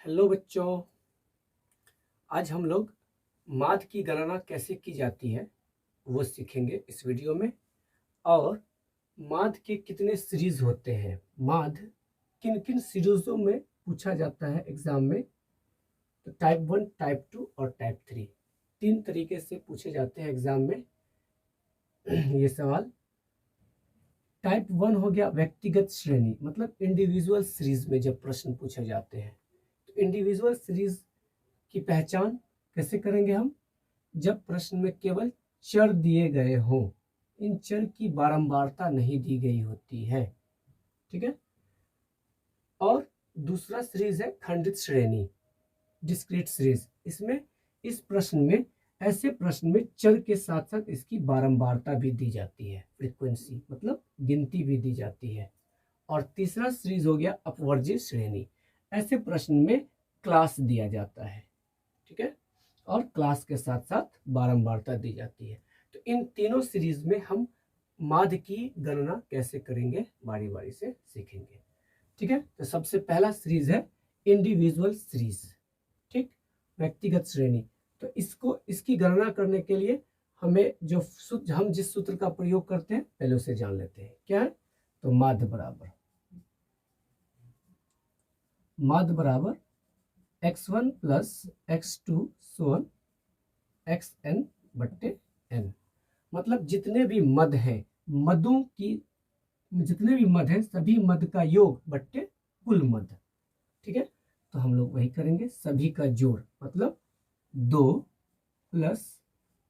Hello बच्चों, आज हम लोग माध्य की गणना कैसे की जाती है वो सीखेंगे इस वीडियो में। और माध्य के कितने सीरीज होते हैं, माध्य किन किन सीरीजों में पूछा जाता है एग्जाम में। तो टाइप 1, टाइप 2 और टाइप 3 तीन तरीके से पूछे जाते हैं एग्जाम में ये सवाल। टाइप 1 हो गया व्यक्तिगत श्रेणी, मतलब इंडिविजुअल सीरीज में जब प्रश्न पूछे जाते हैं। तो इंडिविजुअल सीरीज की पहचान कैसे करेंगे हम? जब प्रश्न में केवल चर दिए गए हों, इन चर की बारंबारता नहीं दी गई होती है, ठीक है। और दूसरा सीरीज है खंडित श्रेणी, डिस्क्रीट सीरीज। इसमें इस प्रश्न में ऐसे प्रश्न में चर के साथ साथ इसकी बारंबारता भी दी जाती है, फ्रीक्वेंसी मतलब गिनती भी दी जाती है। और तीसरा सीरीज हो गया अपवर्ज्य श्रेणी, ऐसे प्रश्न में क्लास दिया जाता है, ठीक है, और क्लास के साथ साथ बारंबारता दी जाती है। तो इन तीनों सीरीज में हम माध्य की गणना कैसे करेंगे बारी बारी से सीखेंगे, ठीक है। तो सबसे पहला सीरीज है इंडिविजुअल सीरीज, ठीक, व्यक्तिगत श्रेणी। तो इसकी गणना करने के लिए हमें हम जिस सूत्र का प्रयोग करते हैं पहले उसे जान लेते हैं। क्या है? तो माध्य बराबर x1 प्लस x2 सोन xn बट्टे n। मतलब जितने भी मद हैं, मदों की जितने भी मद हैं सभी मद का योग बट्टे कुल मद, ठीक है। तो हम लोग वही करेंगे, सभी का जोड़, मतलब 2 प्लस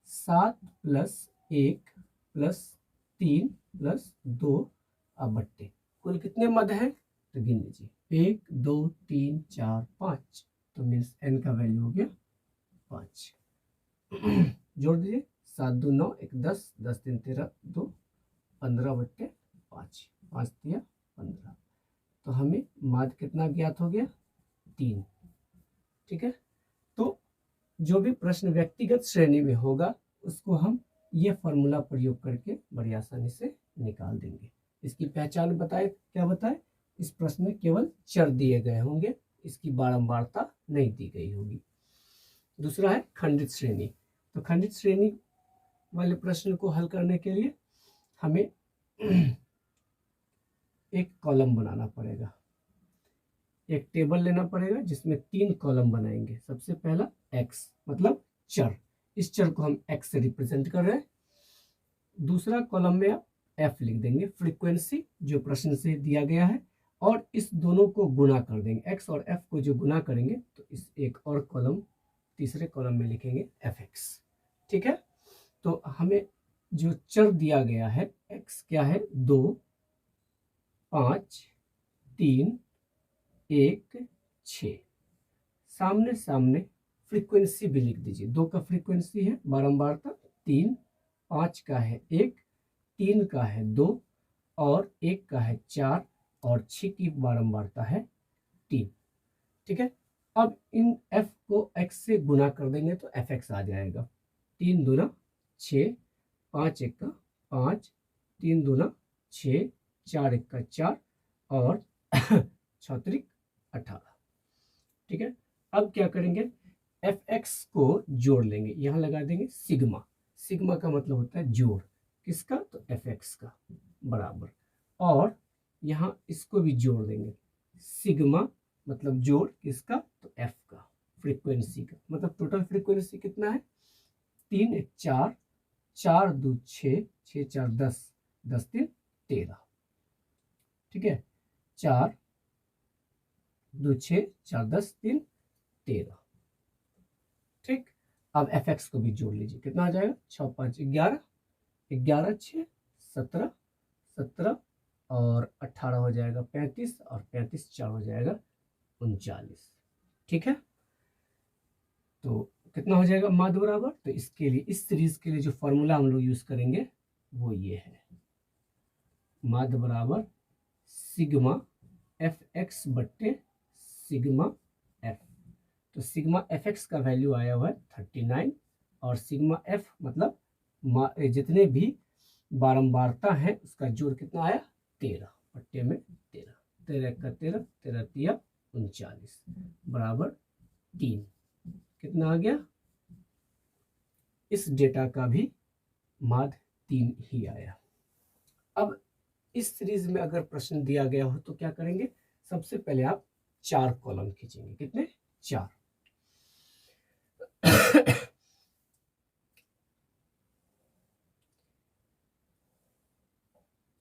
7 प्लस 1 प्लस 3 प्लस 2 अब बट्टे कुल कितने मद हैं तो गिन लीजिए, 1 2 3 4 5। तो मीन्स n का वैल्यू हो गया 5। जोड़ दीजिए, 7 2 9 1 10 10 3 13 2 15 बट्टे 5, 5 दिया 15। तो हमें माध्य कितना ज्ञात हो गया? 3, ठीक है। तो जो भी प्रश्न व्यक्तिगत श्रेणी में होगा उसको हम ये फॉर्मूला प्रयोग करके बड़ी आसानी से निकाल देंगे। इसकी पहचान बताए, क्या बताए? इस प्रश्न में केवल चर दिए गए होंगे, इसकी बारंबारता नहीं दी गई होगी। दूसरा है खंडित श्रेणी। तो खंडित श्रेणी वाले प्रश्न को हल करने के लिए हमें एक कॉलम बनाना पड़ेगा, एक टेबल लेना पड़ेगा जिसमें 3 कॉलम बनाएंगे। सबसे पहला x मतलब चर, इस चर को हम x से रिप्रेजेंट कर रहे हैं। दूसरा कॉलम में आप f लिख देंगे, फ्रीक्वेंसी जो प्रश्न से दिया गया है, और इस दोनों को गुना कर देंगे, x और f को जो गुना करेंगे तो इस एक और कॉलम तीसरे कॉलम में लिखेंगे fx, ठीक है। तो हमें जो चर दिया गया है x क्या है? 2 5 3 1 6। सामने सामने फ्रीक्वेंसी भी लिख दीजिए, 2 का फ्रीक्वेंसी है बारंबारता 3, 5 का है 1, 3 का है 2 और 1 का है 4 और 6 की बारंबारता है 3, ठीक है। अब इन f को x से गुना कर देंगे तो fx आ जाएगा। 3 दूना 6, 5 एक का 5, 3 दूना 6, 4 एक का 4 और 6 18, ठीक है। अब क्या करेंगे? fx को जोड़ लेंगे, यहां लगा देंगे सिग्मा। सिग्मा का मतलब होता है जोड़, किसका? तो fx का, बराबर। और यहां इसको भी जोड़ देंगे, सिग्मा मतलब जोड़ किसका? तो f का, फ्रीक्वेंसी का। मतलब टोटल फ्रीक्वेंसी कितना है? 3 1 4, 4 2 6, 6 4 10, 10 3 13, ठीक है। 4 2 6 4 10 3 13, ठीक। अब fx को भी जोड़ लीजिए, कितना आ जाएगा? 6 5 11, 11 6 17, 17 और 18 हो जाएगा 35 और 35 4 हो जाएगा 39, ठीक है। तो कितना हो जाएगा माध्य बराबर? तो इसके लिए, इस सीरीज के लिए जो फॉर्मूला हम लोग यूज करेंगे वो ये है, माध्य बराबर सिग्मा fx बट्टे सिग्मा f। तो सिग्मा fx का वैल्यू आया हुआ है 39 और सिग्मा f मतलब जितने भी बारंबारता है उसका जोड़ कितना आया? 13 बट्टे में 13, 13 का 13, 13 तिया 39 बराबर 3। कितना आ गया? इस डेटा का भी माध्य 3 ही आया। अब इस सीरीज में अगर प्रश्न दिया गया हो तो क्या करेंगे? सबसे पहले आप 4 कॉलम खींचेंगे। कितने? 4।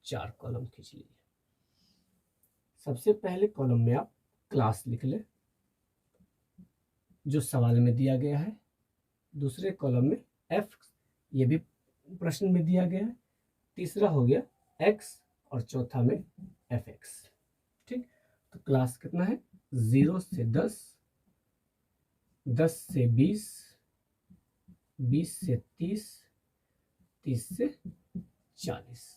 चार कॉलम खींच लीजिए। सबसे पहले कॉलम में आप क्लास लिख ले जो सवाल में दिया गया है। दूसरे कॉलम में एफ, ये भी प्रश्न में दिया गया है। तीसरा हो गया एक्स और चौथा में एफ एक्स। ठीक, तो क्लास कितना है? 0 से 10, 10 से 20, 20 से 30, 30 से 40।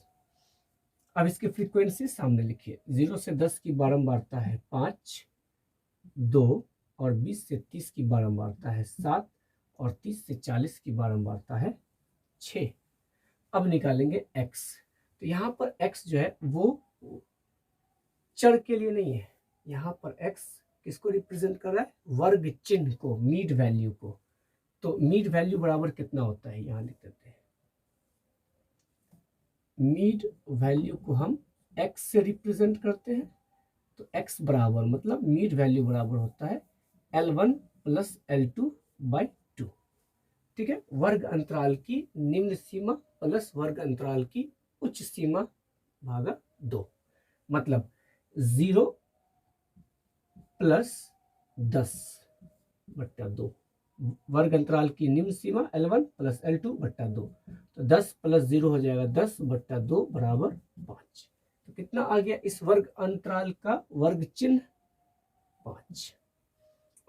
अब इसकी फ्रीक्वेंसी सामने लिखिए। 0 से 10 की बारंबारता है 5, 2, और 20 से 30 की बारंबारता है 7, और 30 से 40 की बारंबारता है 6। अब निकालेंगे x। तो यहाँ पर x जो है वो चर के लिए नहीं है। यहाँ पर x किसको रिप्रेजेंट कर रहा है? वर्ग चिन्ह को, मीड वैल्यू को। तो मीड वैल्यू बराबर कितना होता है? यहाँ लिख देते हैं। मीड वैल्यू को हम x से रिप्रेजेंट करते हैं। तो x बराबर मतलब मीड वैल्यू बराबर होता है L1 प्लस L2 बाई 2। ठीक है, वर्ग अंतराल की निम्न सीमा प्लस वर्ग अंतराल की उच्च सीमा भागा 2। मतलब 0 प्लस 10 बट्टा 2। वर्ग अंतराल की निम्न सीमा L1 प्लस L2 बट्टा 2। तो 10 प्लस 0 हो जाएगा 10 बट्टा 2 बराबर 5। तो कितना आ गया इस वर्ग अंतराल का वर्ग चिन्ह? 5।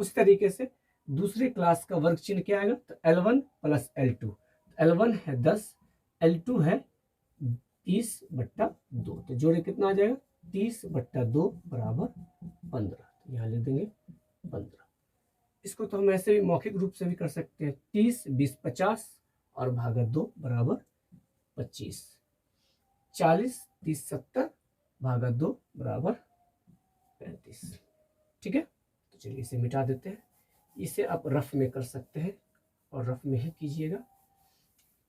उस तरीके से दूसरे क्लास का वर्ग चिन्ह क्या आएगा? तो L1 प्लस L2। L1 है 10, L2 है 30 बट्टा 2। तो जोड़े कितना आ जाएगा? 30 बट्टा 2 बराबर 15। तो यहाँ लिख देंगे 15। इसको तो हम ऐसे भी मौखिक रूप से भी कर सकते हैं। 30, 20, 50 और भागा 2 बराबर 25। 40, 30, 70 भागा 2 बराबर 35। ठीक है, तो चलिए इसे मिटा देते हैं। इसे आप रफ में कर सकते हैं और रफ में ही कीजिएगा।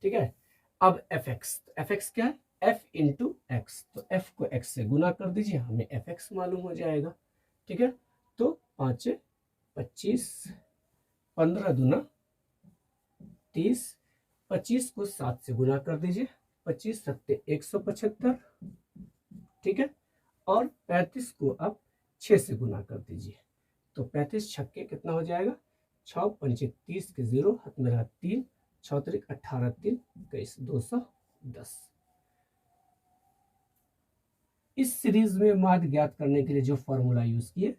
ठीक है, अब एफ एक्स। एफ एक्स क्या है? F into x. तो एफ को एक्स से गुना कर दीजिए, हमें एफ एक्स मालूम हो जाएगा। ठीक है, तो 5 25, 15 दूना 30, 25 को 7 से गुना कर दीजिए, 25 सत्ते 175। ठीक है, और 35 को आप 6 से गुना कर दीजिए। तो 35 छक्के कितना हो जाएगा? 6 पंचे 30 के 0, हाथ में रहा 3, 6 तरीक 18, 3 21, 210। इस सीरीज में माध्य ज्ञात करने के लिए जो फॉर्मूला यूज किए,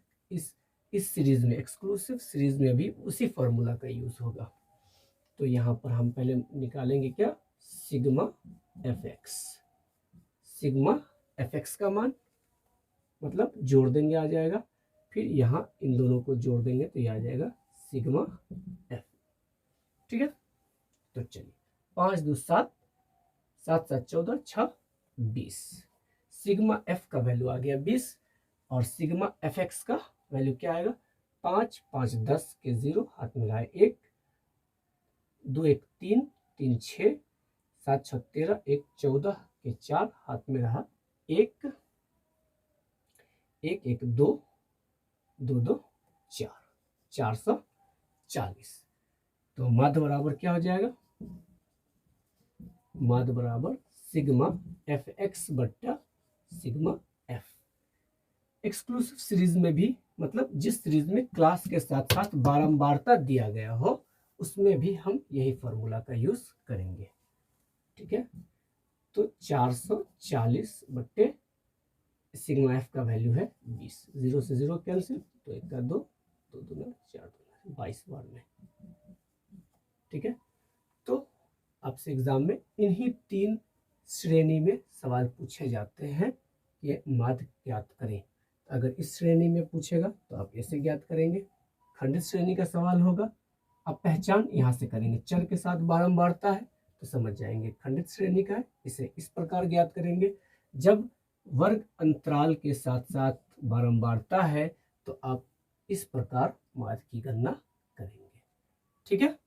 इस सीरीज में, एक्सक्लूसिव सीरीज में भी उसी फॉर्मूला का यूज होगा। तो यहाँ पर हम पहले निकालेंगे क्या? Sigma F x. Sigma F x का मान मतलब जोड़ देंगे, आ जाएगा। फिर यहाँ इन दोनों को जोड़ देंगे तो ये आ जाएगा सिग्मा एफ। ठीक है, तो चलिए 5 2 7, 7 7 14, 6 20। सिग्मा एफ का वैल्यू आ गया 20 और सिग्मा एफ एक्स का वैल्यू क्या आएगा? 5 5 10 के 0, हाथ में लाए 1, 2 1 3, 3 6, 7 6 13, 1 14 के 4, हाथ में रहा 1, 1 1 2, 2 2 4, 440। तो माध्य बराबर क्या हो जाएगा? माध्य बराबर सिग्मा एफ एक्स बट्टा सिग्मा एफ। एक्सक्लूसिव सीरीज में भी मतलब जिस सीरीज में क्लास के साथ साथ बारंबारता दिया गया हो उसमें भी हम यही फॉर्मूला का यूज करेंगे। ठीक है, तो 440 बट्टे सिग्मा एफ का वैल्यू है 20। 0 से 0 कैंसिल, तो 1 का 2, 2 दूना 4 दूना 22 बार में। ठीक है, तो आपसे एग्जाम में इन्हीं 3 श्रेणी में सवाल पूछे जाते हैं कि माध्य ज्ञात करें। अगर इस श्रेणी में पूछेगा तो आप ऐसे ज्ञात करेंगे। खंडित श्रेणी का सवाल होगा, आप पहचान यहाँ से करेंगे। चर के साथ बारंबारता है तो समझ जाएंगे खंडित श्रेणी का है, इसे इस प्रकार ज्ञात करेंगे। जब वर्ग अंतराल के साथ साथ बारंबारता है तो आप इस प्रकार माध्य की गणना करेंगे। ठीक है।